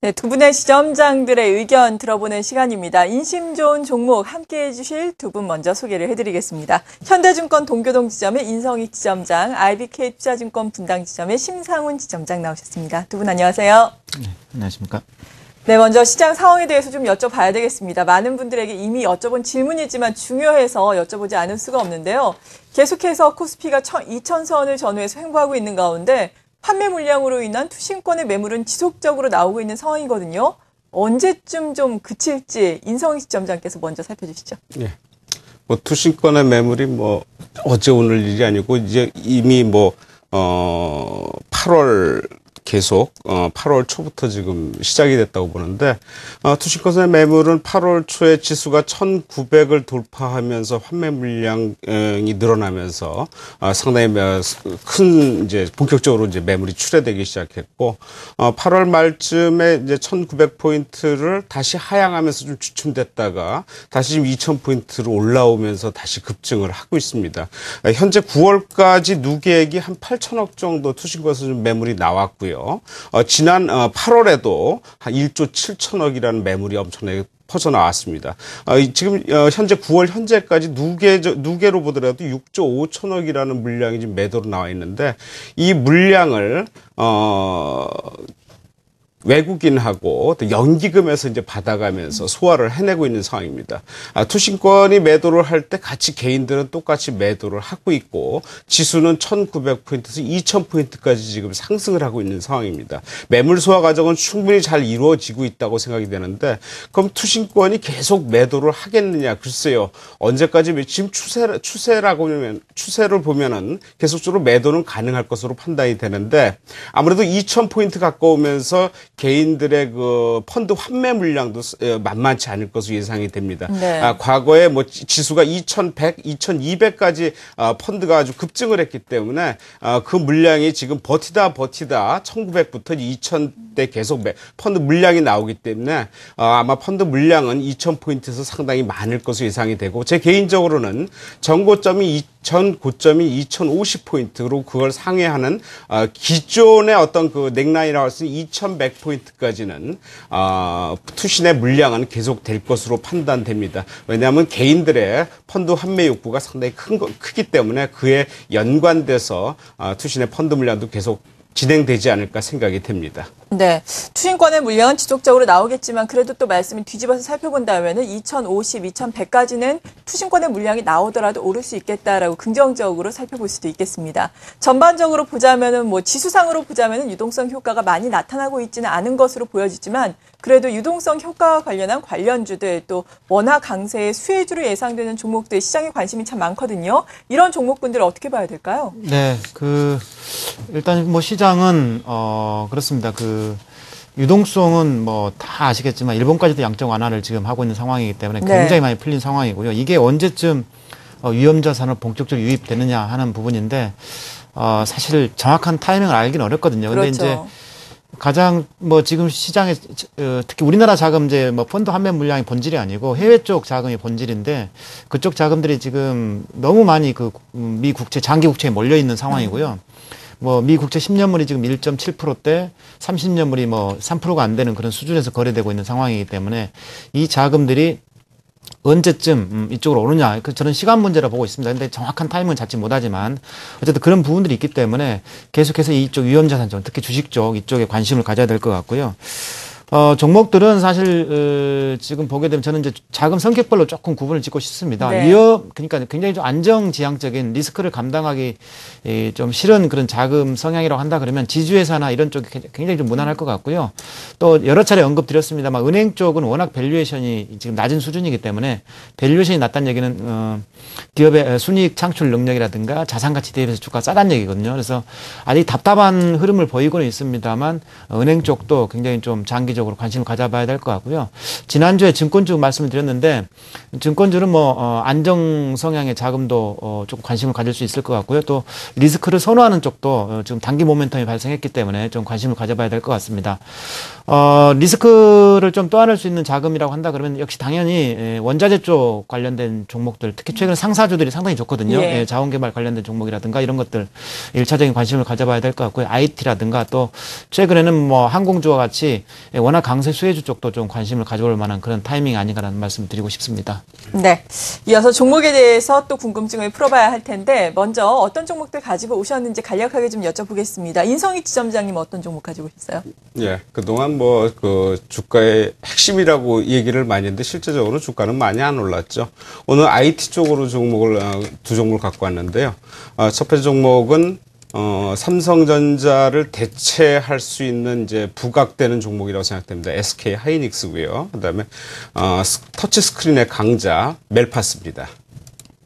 네, 두 분의 시점장들의 의견 들어보는 시간입니다. 인심 좋은 종목 함께해 주실 두 분 먼저 소개를 해드리겠습니다. 현대증권 동교동 지점의 인성익 지점장, IBK 투자증권 분당 지점의 심상훈 지점장 나오셨습니다. 두 분 안녕하세요. 네, 안녕하십니까. 네, 먼저 시장 상황에 대해서 좀 여쭤봐야 되겠습니다. 많은 분들에게 이미 여쭤본 질문이지만 중요해서 여쭤보지 않을 수가 없는데요. 계속해서 코스피가 2000선을 전후해서 횡보하고 있는 가운데 판매 물량으로 인한 투신권의 매물은 지속적으로 나오고 있는 상황이거든요. 언제쯤 좀 그칠지 인성익 지점장께서 먼저 살펴주시죠. 네. 투신권의 매물이 어제 오늘 일이 아니고 이제 이미 8월 계속 8월 초부터 지금 시작이 됐다고 보는데 투신권의 매물은 8월 초에 지수가 1900을 돌파하면서 환매 물량이 늘어나면서 상당히 큰 이제 본격적으로 이제 매물이 출회되기 시작했고 8월 말쯤에 이제 1900포인트를 다시 하향하면서 좀 주춤됐다가 다시 지금 2000포인트로 올라오면서 다시 급증을 하고 있습니다. 현재 9월까지 누계액이 한 8천억 정도 투신권에서 좀 매물이 나왔고요. 지난 8월에도 한 1조 7천억이라는 매물이 엄청나게 퍼져 나왔습니다. 지금 현재 9월 현재까지 누계로 보더라도 6조 5천억이라는 물량이 지금 매도로 나와 있는데 이 물량을 외국인하고 또 연기금에서 이제 받아가면서 소화를 해내고 있는 상황입니다. 투신권이 매도를 할 때 같이 개인들은 똑같이 매도를 하고 있고 지수는 1900포인트에서 2000포인트까지 지금 상승을 하고 있는 상황입니다. 매물 소화 과정은 충분히 잘 이루어지고 있다고 생각이 되는데 그럼 투신권이 계속 매도를 하겠느냐? 글쎄요. 언제까지 지금 추세를 보면은 계속적으로 매도는 가능할 것으로 판단이 되는데 아무래도 2000포인트 가까우면서 개인들의 그 펀드 환매 물량도 만만치 않을 것으로 예상이 됩니다. 네. 과거에 지수가 2100, 2200까지 펀드가 아주 급증을 했기 때문에 그 물량이 지금 버티다 1900부터 2000대 계속 펀드 물량이 나오기 때문에 아마 펀드 물량은 2000포인트에서 상당히 많을 것으로 예상이 되고 제 개인적으로는 전 고점이 2050포인트로 그걸 상회하는 기존의 어떤 그 넥라인이라고 할 수 있는 2100포인트까지는 투신의 물량은 계속 될 것으로 판단됩니다. 왜냐하면 개인들의 펀드 환매 욕구가 상당히 크기 때문에 그에 연관돼서 투신의 펀드 물량도 계속 진행되지 않을까 생각이 됩니다. 네, 투신권의 물량은 지속적으로 나오겠지만 그래도 또 말씀을 뒤집어서 살펴본다면은 2050, 2100까지는 투신권의 물량이 나오더라도 오를 수 있겠다라고 긍정적으로 살펴볼 수도 있겠습니다. 전반적으로 보자면은 지수상으로 보자면은 유동성 효과가 많이 나타나고 있지는 않은 것으로 보여지지만 그래도 유동성 효과와 관련한 관련주들 또 원화 강세의 수혜주로 예상되는 종목들 시장에 관심이 참 많거든요. 이런 종목군들 어떻게 봐야 될까요? 네, 일단 시장은 그렇습니다. 유동성은 다 아시겠지만 일본까지도 양적 완화를 지금 하고 있는 상황이기 때문에 굉장히 많이 풀린 상황이고요. 이게 언제쯤 위험 자산을 본격적으로 유입되느냐 하는 부분인데 사실 정확한 타이밍을 알기는 어렵거든요. 근데 그렇죠. 이제 가장 지금 시장에 특히 우리나라 자금제 펀드 환매 물량이 본질이 아니고 해외 쪽 자금이 본질인데 그쪽 자금들이 지금 너무 많이 미 국채 장기 국채에 몰려 있는 상황이고요. 미 국채 10년물이 지금 1.7%대, 30년물이 3%가 안 되는 그런 수준에서 거래되고 있는 상황이기 때문에 이 자금들이 언제쯤 이쪽으로 오느냐, 저는 시간 문제라 보고 있습니다. 근데 정확한 타이밍은 잡지 못하지만 어쨌든 그런 부분들이 있기 때문에 계속해서 이쪽 위험자산 쪽, 특히 주식 쪽 이쪽에 관심을 가져야 될 것 같고요. 종목들은 사실 지금 보게 되면 저는 이제 자금 성격별로 조금 구분을 짓고 싶습니다. 네. 그러니까 굉장히 좀 안정지향적인 리스크를 감당하기 좀 싫은 그런 자금 성향이라고 한다 그러면 지주회사나 이런 쪽이 굉장히 좀 무난할 것 같고요. 또 여러 차례 언급드렸습니다만 은행 쪽은 워낙 밸류에이션이 지금 낮은 수준이기 때문에 밸류에이션이 낮다는 얘기는 기업의 순이익 창출 능력이라든가 자산가치 대비해서 주가 싸다는 얘기거든요. 그래서 아직 답답한 흐름을 보이고는 있습니다만 은행 쪽도 굉장히 좀 장기적으로 관심을 가져봐야 될 것 같고요. 지난주에 증권주 말씀을 드렸는데 증권주는 안정 성향의 자금도 조금 관심을 가질 수 있을 것 같고요. 또 리스크를 선호하는 쪽도 지금 단기 모멘텀이 발생했기 때문에 좀 관심을 가져봐야 될 것 같습니다. 리스크를 좀 떠안을 수 있는 자금이라고 한다 그러면 역시 당연히 원자재 쪽 관련된 종목들, 특히 최근 상사주들이 상당히 좋거든요. 예. 자원개발 관련된 종목이라든가 이런 것들 1차적인 관심을 가져봐야 될 것 같고요. IT라든가 또 최근에는 뭐 항공주와 같이 워낙 강세 수혜주 쪽도 좀 관심을 가져볼 만한 그런 타이밍이 아닌가라는 말씀을 드리고 싶습니다. 네. 이어서 종목에 대해서 또 궁금증을 풀어봐야 할 텐데 먼저 어떤 종목들 가지고 오셨는지 간략하게 좀 여쭤보겠습니다. 인성희 지점장님 어떤 종목 가지고 오셨어요? 예, 그동안 뭐, 주가의 핵심이라고 얘기를 많이 했는데, 실제적으로 주가는 많이 안 올랐죠. 오늘 IT 쪽으로 두 종목을 갖고 왔는데요. 첫 번째 종목은, 삼성전자를 대체할 수 있는 이제 부각되는 종목이라고 생각됩니다. SK 하이닉스고요. 그 다음에, 터치 스크린의 강자, 멜파스입니다.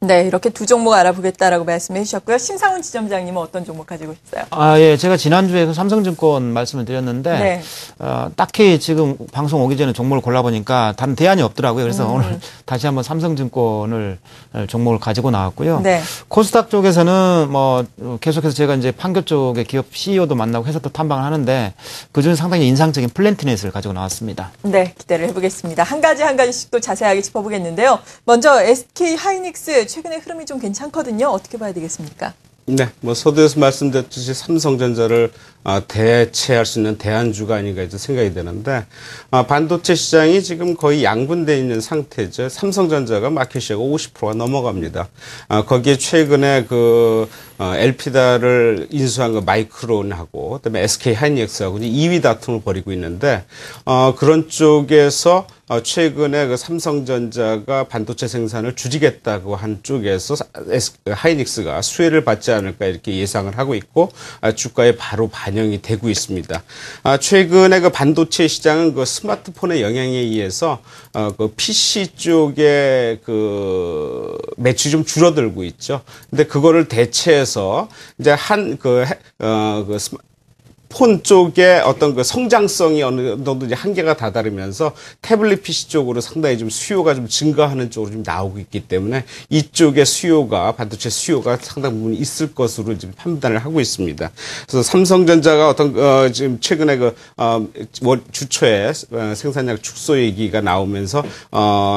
네, 이렇게 두 종목 알아보겠다라고 말씀해 주셨고요. 심상훈 지점장님은 어떤 종목 가지고 있어요? 예. 제가 지난주에 그 삼성증권 말씀을 드렸는데, 네. 딱히 지금 방송 오기 전에 종목을 골라보니까 다른 대안이 없더라고요. 그래서 오늘 다시 한번 삼성증권을 종목을 가지고 나왔고요. 네. 코스닥 쪽에서는 뭐 계속해서 제가 이제 판교 쪽의 기업 CEO도 만나고 회사도 탐방을 하는데 그중에 상당히 인상적인 플랜티넷을 가지고 나왔습니다. 네, 기대를 해보겠습니다. 한 가지씩 또 자세하게 짚어보겠는데요. 먼저 SK 하이닉스 최근에 흐름이 좀 괜찮거든요. 어떻게 봐야 되겠습니까? 네, 뭐 서두에서 말씀드렸듯이 삼성전자를 대체할 수 있는 대안주가 아닌가 이제 생각이 되는데 반도체 시장이 지금 거의 양분돼 있는 상태죠. 삼성전자가 마켓시어가 50%가 넘어갑니다. 거기에 최근에 엘피다를 인수한 그 마이크론하고 그다음에 SK 하이닉스하고 2위 다툼을 벌이고 있는데 그런 쪽에서 최근에 그 삼성전자가 반도체 생산을 줄이겠다고 한 쪽에서 하이닉스가 수혜를 받지 않을까 이렇게 예상을 하고 있고 주가에 바로 반영이 되고 있습니다. 최근에 그 반도체 시장은 그 스마트폰의 영향에 의해서 그 PC 쪽에 그 매출이 좀 줄어들고 있죠. 근데 그거를 대체해서 이제 폰 쪽에 어떤 그 성장성이 어느 정도 이제 한계가 다다르면서 태블릿 PC 쪽으로 상당히 좀 수요가 좀 증가하는 쪽으로 좀 나오고 있기 때문에 이쪽의 반도체 수요가 상당 부분 있을 것으로 지금 판단을 하고 있습니다. 그래서 삼성전자가 지금 최근에 주초에 생산량 축소 얘기가 나오면서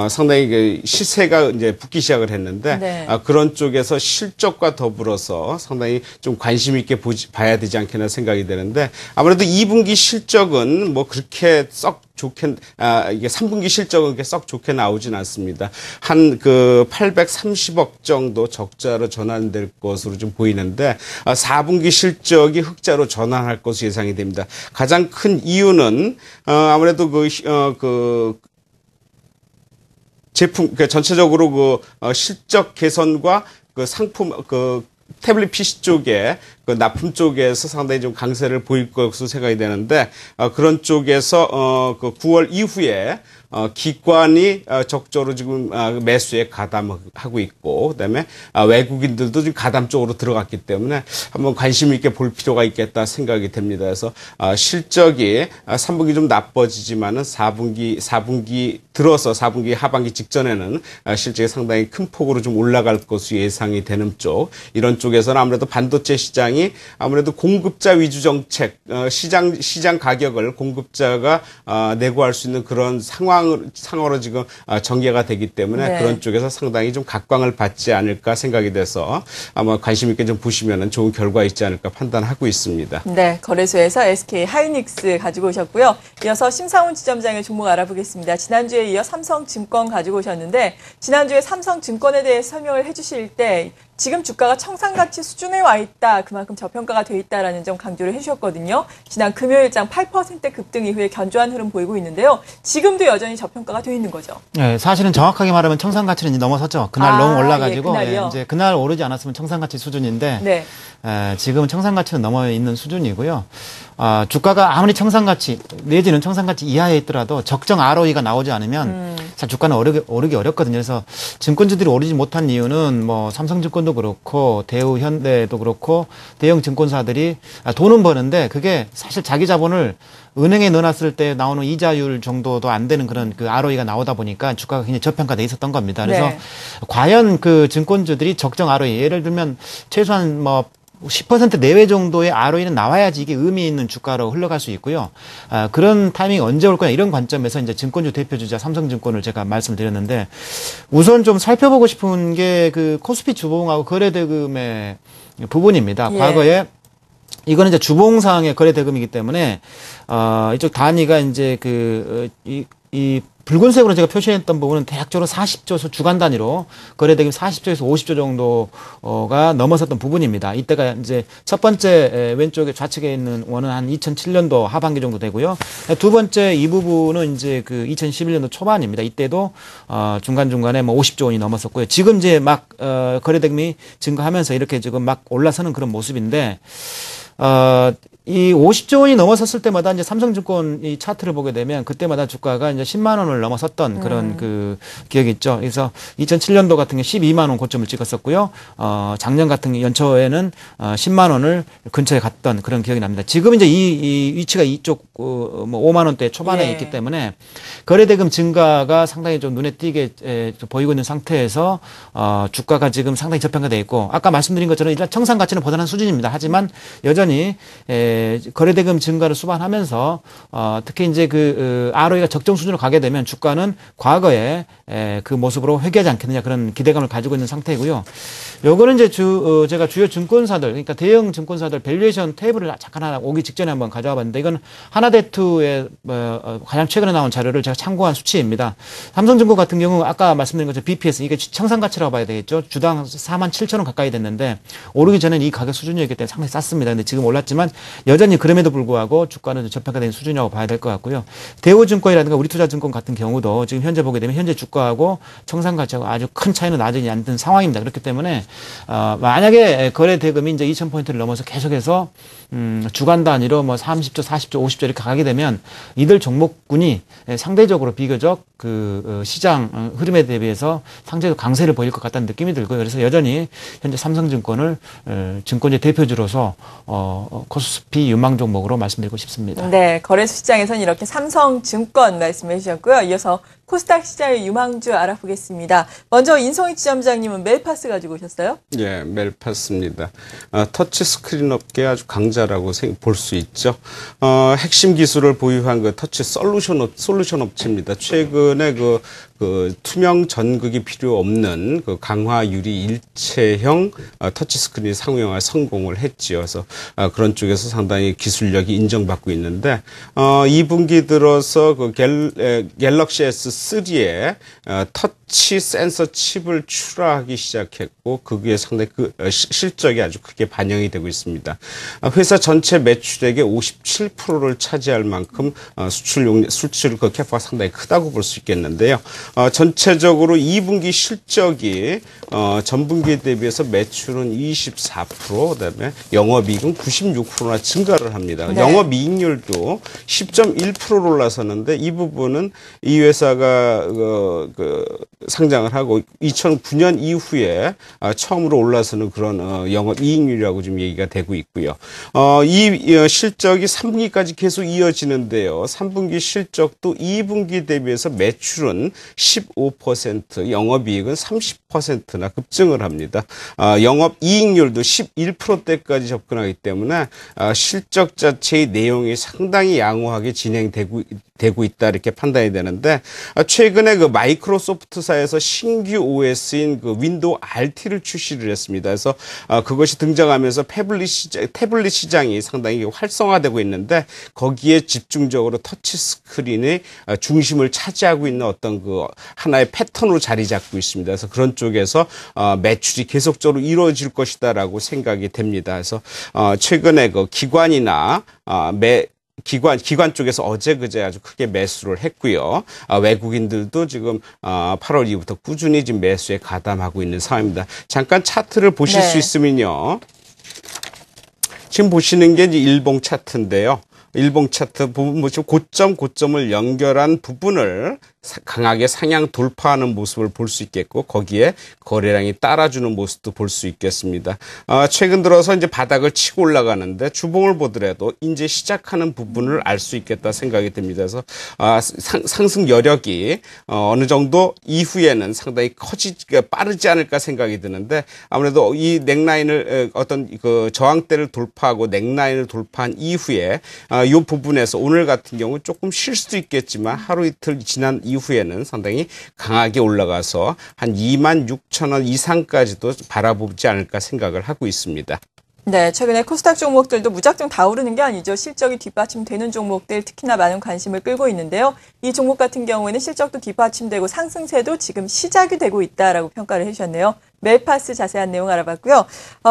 상당히 그 시세가 이제 붙기 시작을 했는데 네. 그런 쪽에서 실적과 더불어서 상당히 좀 관심 있게 봐야 되지 않겠나 생각이 되는데 아무래도 2분기 실적은 뭐 그렇게 이게 3분기 실적은 그렇게 썩 좋게 나오진 않습니다. 한 830억 정도 적자로 전환될 것으로 좀 보이는데 4분기 실적이 흑자로 전환할 것으로 예상이 됩니다. 가장 큰 이유는 아무래도 제품 전체적으로 실적 개선과 상품 태블릿 PC 쪽에 납품 쪽에서 상당히 좀 강세를 보일 것으로 생각이 되는데 그런 쪽에서 9월 이후에 기관이 적극적으로 지금 매수에 가담하고 있고 그다음에 외국인들도 지금 가담 쪽으로 들어갔기 때문에 한번 관심 있게 볼 필요가 있겠다 생각이 됩니다. 그래서 실적이 3분기 좀 나빠지지만은 4분기 들어서 4분기 하반기 직전에는 실적이 상당히 큰 폭으로 좀 올라갈 것으로 예상이 되는 쪽 이런 쪽에서는 아무래도 반도체 시장이 아무래도 공급자 위주 정책 시장 가격을 공급자가 내고할 수 있는 그런 상황으로 지금 전개가 되기 때문에 네. 그런 쪽에서 상당히 좀 각광을 받지 않을까 생각이 돼서 아마 관심 있게 좀 보시면은 좋은 결과 있지 않을까 판단하고 있습니다. 네, 거래소에서 SK 하이닉스 가지고 오셨고요. 이어서 심상훈 지점장의 종목 알아보겠습니다. 지난주에 이어 삼성증권 가지고 오셨는데 지난주에 삼성증권에 대해 설명을 해주실 때 지금 주가가 청산가치 수준에 와 있다. 그만큼 저평가가 돼 있다라는 점 강조를 해주셨거든요. 지난 금요일장 8% 급등 이후에 견조한 흐름 보이고 있는데요. 지금도 여전히 저평가가 돼 있는 거죠. 네, 사실은 정확하게 말하면 청산가치는 이제 넘어섰죠. 그날 너무 올라가지고 그날이요? 이제 그날 오르지 않았으면 청산가치 수준인데 네. 지금은 청산가치는 넘어 있는 수준이고요. 주가가 아무리 청산가치 내지는 청산가치 이하에 있더라도 적정 ROE가 나오지 않으면 사실 주가는 오르기 어렵거든요. 그래서 증권주들이 오르지 못한 이유는 뭐 삼성증권도 그렇고 대우 현대도 그렇고 대형 증권사들이 돈은 버는데 그게 사실 자기 자본을 은행에 넣어놨을 때 나오는 이자율 정도도 안 되는 그런 그 ROE가 나오다 보니까 주가가 굉장히 저평가돼 있었던 겁니다. 그래서 네. 과연 그 증권주들이 적정 ROE 예를 들면 최소한 뭐 10% 내외 정도의 ROE는 나와야지 이게 의미 있는 주가로 흘러갈 수 있고요. 그런 타이밍이 언제 올 거냐 이런 관점에서 이제 증권주 대표주자 삼성증권을 제가 말씀드렸는데 우선 좀 살펴보고 싶은 게 그 코스피 주봉하고 거래대금의 부분입니다. 예. 과거에 이거는 이제 주봉상의 거래대금이기 때문에 이쪽 단위가 이제 이 붉은색으로 제가 표시했던 부분은 대략적으로 40조 주간 단위로 거래대금 40조에서 50조 정도가 넘어섰던 부분입니다. 이때가 이제 첫 번째 왼쪽에 좌측에 있는 원은 한 2007년도 하반기 정도 되고요. 두 번째 이 부분은 이제 그 2011년도 초반입니다. 이때도 중간중간에 뭐 50조 원이 넘었었고요. 지금 이제 막 거래대금이 증가하면서 이렇게 지금 막 올라서는 그런 모습인데 이 50조 원이 넘어섰을 때마다 이제 삼성증권 이 차트를 보게 되면 그때마다 주가가 이제 10만 원을 넘어섰던 그런 그 기억이 있죠. 그래서 2007년도 같은 게 12만 원 고점을 찍었었고요. 작년 같은 연초에는 10만 원을 근처에 갔던 그런 기억이 납니다. 지금 이제 이 위치가 이쪽 뭐 5만 원대 초반에 예. 있기 때문에 거래대금 증가가 상당히 좀 눈에 띄게 보이고 있는 상태에서 주가가 지금 상당히 저평가되어 있고 아까 말씀드린 것처럼 일단 청산 가치는 보다는 수준입니다. 하지만 여전히 거래대금 증가를 수반하면서 특히 이제 그 ROE가 적정 수준으로 가게 되면 주가는 과거에 그 모습으로 회귀하지 않겠느냐 그런 기대감을 가지고 있는 상태이고요. 요거는 이제 제가 주요 증권사들 그러니까 대형 증권사들 밸류에이션 테이블을 잠깐 하나 오기 직전에 한번 가져와 봤는데 이건 하나대투의 가장 최근에 나온 자료를 제가 참고한 수치입니다. 삼성증권 같은 경우 아까 말씀드린 것처럼 BPS 이게 청산 가치라고 봐야 되겠죠. 주당 47,000원 가까이 됐는데 오르기 전에는 이 가격 수준이었기 때문에 상당히 쌌습니다. 근데 지금 올랐지만 여전히 그럼에도 불구하고 주가는 저평가된 수준이라고 봐야 될 것 같고요. 대우증권이라든가 우리투자증권 같은 경우도 지금 현재 보게 되면 현재 주가하고 청산 가치하고 아주 큰 차이는 나지 않는 상황입니다. 그렇기 때문에 만약에 거래 대금이 이제 2,000포인트를 넘어서 계속해서 주간 단위로 뭐 30조, 40조, 50조 이렇게 가게 되면 이들 종목군이 상대적으로 비교적 그 시장 흐름에 대비해서 상대적으로 강세를 보일 것 같다는 느낌이 들고요. 그래서 여전히 현재 삼성증권을 증권제 대표주로서 코스피 유망 종목으로 말씀드리고 싶습니다. 네, 거래소 시장에서는 이렇게 삼성증권 말씀해 주셨고요. 이어서 코스닥 시장의 유망주 알아보겠습니다. 먼저 인성희 지점장님은 멜파스 가지고 오셨어요? 예, 멜파스입니다. 터치 스크린 업계 아주 강자라고 볼 수 있죠. 핵심 기술을 보유한 그 터치 솔루션 업체입니다. 최근에 그 투명 전극이 필요 없는 그 강화 유리 일체형 터치 스크린 상용화에 성공을 했지요. 그래서 그런 쪽에서 상당히 기술력이 인정받고 있는데 2분기 들어서 그 갤럭시 S3에 터치 센서 칩을 출하하기 시작했고 그게 상당히 실적이 아주 크게 반영이 되고 있습니다. 회사 전체 매출액의 57%를 차지할 만큼 수출 그 캐파가 상당히 크다고 볼 수 있겠는데요. 전체적으로 2분기 실적이 전분기에 대비해서 매출은 24%, 그다음에 영업이익은 96%나 증가를 합니다. 네. 영업이익률도 10.1%로 올라서는데 이 부분은 이 회사가 상장을 하고 2009년 이후에 처음으로 올라서는 그런 영업이익률이라고 지금 얘기가 되고 있고요. 이 실적이 3분기까지 계속 이어지는데요. 3분기 실적도 2분기 대비해서 매출은 15%, 영업이익은 30%나 급증을 합니다. 영업이익률도 11%대까지 접근하기 때문에 실적 자체의 내용이 상당히 양호하게 진행되고 있다 이렇게 판단이 되는데 최근에 그 마이크로소프트사에서 신규 OS인 그 윈도우 RT를 출시를 했습니다. 그래서 그것이 등장하면서 태블릿 시장이 상당히 활성화되고 있는데 거기에 집중적으로 터치 스크린의 중심을 차지하고 있는 어떤 그 하나의 패턴으로 자리 잡고 있습니다. 그래서 그런 쪽에서 매출이 계속적으로 이루어질 것이다라고 생각이 됩니다. 그래서 최근에 그 기관이나 기관 쪽에서 어제 아주 크게 매수를 했고요. 외국인들도 지금 8월 이후부터 꾸준히 지금 매수에 가담하고 있는 상황입니다. 잠깐 차트를 보실 수 있으면요. 지금 보시는 게 이제 일봉 차트인데요. 일봉 차트 부분 보시면 고점을 연결한 부분을 강하게 상향 돌파하는 모습을 볼 수 있겠고 거기에 거래량이 따라주는 모습도 볼 수 있겠습니다. 최근 들어서 이제 바닥을 치고 올라가는데 주봉을 보더라도 이제 시작하는 부분을 알 수 있겠다 생각이 듭니다. 그래서 상승 여력이 어느 정도 이후에는 상당히 빠르지 않을까 생각이 드는데 아무래도 이 넥라인을 어떤 그 저항대를 돌파하고 넥라인을 돌파한 이후에 이 부분에서 오늘 같은 경우 조금 쉴 수도 있겠지만 하루 이틀 지난 이후에는 상당히 강하게 올라가서 한 26,000원 이상까지도 바라보지 않을까 생각을 하고 있습니다. 네, 최근에 코스닥 종목들도 무작정 다 오르는 게 아니죠. 실적이 뒷받침되는 종목들 특히나 많은 관심을 끌고 있는데요. 이 종목 같은 경우에는 실적도 뒷받침되고 상승세도 지금 시작이 되고 있다라고 평가를 해주셨네요. 멜파스 자세한 내용 알아봤고요.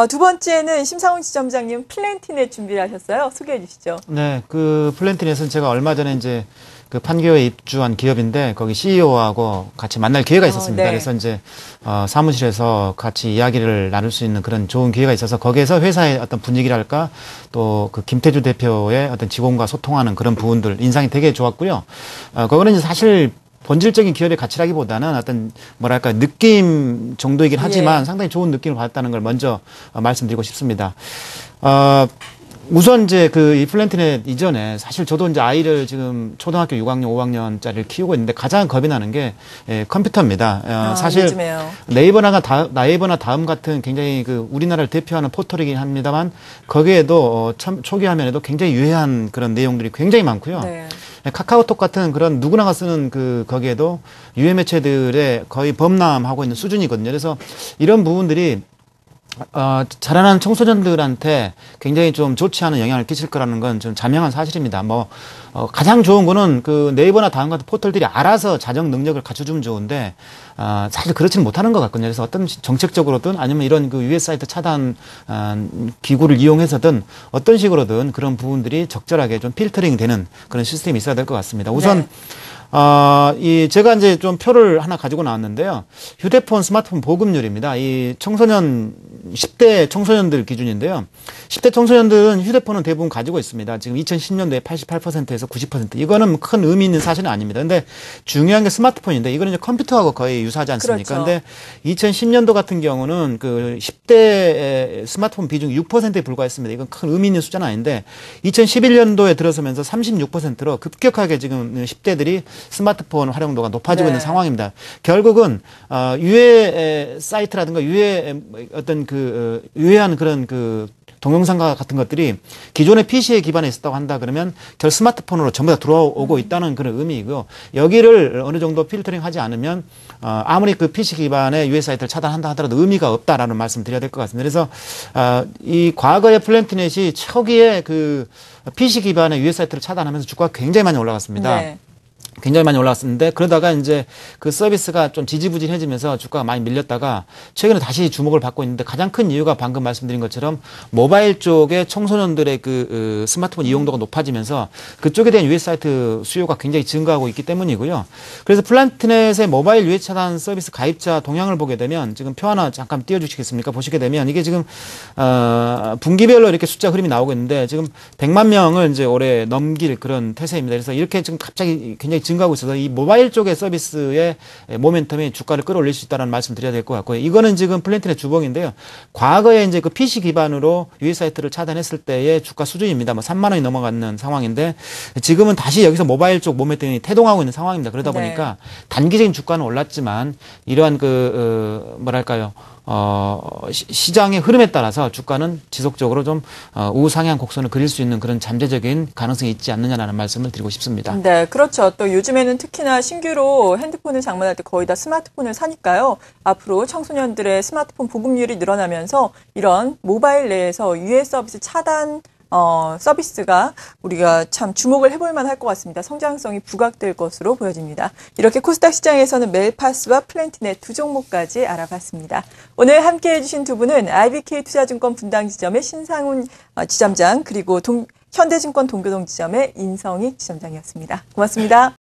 두 번째는 심상훈 지점장님 플랜티넷 준비를 하셨어요. 소개해 주시죠. 네, 그 플랜티넷은 제가 얼마 전에 이제 그 판교에 입주한 기업인데 거기 CEO하고 같이 만날 기회가 있었습니다. 네. 그래서 이제 사무실에서 같이 이야기를 나눌 수 있는 그런 좋은 기회가 있어서 거기에서 회사의 어떤 분위기랄까 또 그 김태주 대표의 어떤 직원과 소통하는 그런 부분들 인상이 되게 좋았고요. 거기는 이제 사실 본질적인 기업의 가치라기보다는 어떤 뭐랄까 느낌 정도이긴 하지만 상당히 좋은 느낌을 받았다는 걸 먼저 말씀드리고 싶습니다. 우선 이제 그 이 플랜티넷 이전에 사실 저도 이제 아이를 지금 초등학교 6학년, 5학년짜리를 키우고 있는데 가장 겁이 나는 게 컴퓨터입니다. 사실 요즘에요. 네이버나 다음 같은 굉장히 그 우리나라를 대표하는 포털이긴 합니다만 거기에도 초기 화면에도 굉장히 유해한 그런 내용들이 굉장히 많고요. 네. 카카오톡 같은 그런 누구나가 쓰는 그 거기에도 유해 매체들의 거의 범람하고 있는 수준이거든요. 그래서 이런 부분들이 자라나는 청소년들한테 굉장히 좀 좋지 않은 영향을 끼칠 거라는 건 좀 자명한 사실입니다. 가장 좋은 거는 그 네이버나 다음 같은 포털들이 알아서 자정 능력을 갖춰주면 좋은데, 사실 그렇지는 못하는 것 같거든요. 그래서 어떤 정책적으로든 아니면 이런 그 유해 사이트 차단, 기구를 이용해서든 어떤 식으로든 그런 부분들이 적절하게 좀 필터링 되는 그런 시스템이 있어야 될 것 같습니다. 우선, 제가 이제 좀 표를 하나 가지고 나왔는데요. 휴대폰, 스마트폰 보급률입니다. 이 청소년, 10대 청소년들 기준인데요. 10대 청소년들은 휴대폰은 대부분 가지고 있습니다. 지금 2010년도에 88%에서 90%. 이거는 큰 의미 있는 사실은 아닙니다. 근데 중요한 게 스마트폰인데 이거는 이제 컴퓨터하고 거의 유사하지 않습니까? 그렇죠. 근데 2010년도 같은 경우는 그 10대 스마트폰 비중이 6%에 불과했습니다. 이건 큰 의미 있는 숫자는 아닌데 2011년도에 들어서면서 36%로 급격하게 지금 10대들이 스마트폰 활용도가 높아지고 있는 상황입니다. 결국은 유해 사이트라든가 유해 어떤 유해한 그런 동영상과 같은 것들이 기존의 PC에 기반해 있었다고 한다 그러면 결 스마트폰으로 전부 다 들어오고 있다는 그런 의미이고요. 여기를 어느 정도 필터링 하지 않으면 아무리 그 PC 기반의 유해 사이트를 차단한다 하더라도 의미가 없다라는 말씀 드려야 될 것 같습니다. 그래서 이 과거의 플랜티넷이 초기에 그 PC 기반의 유해 사이트를 차단하면서 주가가 굉장히 많이 올라갔습니다. 네. 굉장히 많이 올라갔었는데 그러다가 이제 그 서비스가 좀 지지부진해지면서 주가가 많이 밀렸다가 최근에 다시 주목을 받고 있는데 가장 큰 이유가 방금 말씀드린 것처럼 모바일 쪽에 청소년들의 그 스마트폰 이용도가 높아지면서 그쪽에 대한 유해 사이트 수요가 굉장히 증가하고 있기 때문이고요. 그래서 플랜티넷의 모바일 유해 차단 서비스 가입자 동향을 보게 되면 지금 표 하나 잠깐 띄워주시겠습니까? 보시게 되면 이게 지금 분기별로 이렇게 숫자 흐름이 나오고 있는데 지금 100만 명을 이제 올해 넘길 그런 태세입니다. 그래서 이렇게 지금 갑자기 굉장히 증가하고 있어서 이 모바일 쪽의 서비스의 모멘텀이 주가를 끌어올릴 수 있다는 말씀 드려야 될 것 같고요. 이거는 지금 플랜티넷 주봉인데요. 과거에 이제 그 PC 기반으로 유해 사이트를 차단했을 때의 주가 수준입니다. 3만 원이 넘어가는 상황인데 지금은 다시 여기서 모바일 쪽 모멘텀이 태동하고 있는 상황입니다. 그러다 보니까 단기적인 주가는 올랐지만 이러한 뭐랄까요. 시장의 흐름에 따라서 주가는 지속적으로 좀 우상향 곡선을 그릴 수 있는 그런 잠재적인 가능성이 있지 않느냐라는 말씀을 드리고 싶습니다. 네, 그렇죠. 또 요즘에는 특히나 신규로 핸드폰을 장만할 때 거의 다 스마트폰을 사니까요. 앞으로 청소년들의 스마트폰 보급률이 늘어나면서 이런 모바일 내에서 유해 서비스 차단 서비스가 우리가 참 주목을 해볼 만할 것 같습니다. 성장성이 부각될 것으로 보여집니다. 이렇게 코스닥 시장에서는 멜파스와 플랜티넷 두 종목까지 알아봤습니다. 오늘 함께해 주신 두 분은 IBK 투자증권 분당지점의 신상훈 지점장 그리고 현대증권 동교동 지점의 인성익 지점장이었습니다. 고맙습니다.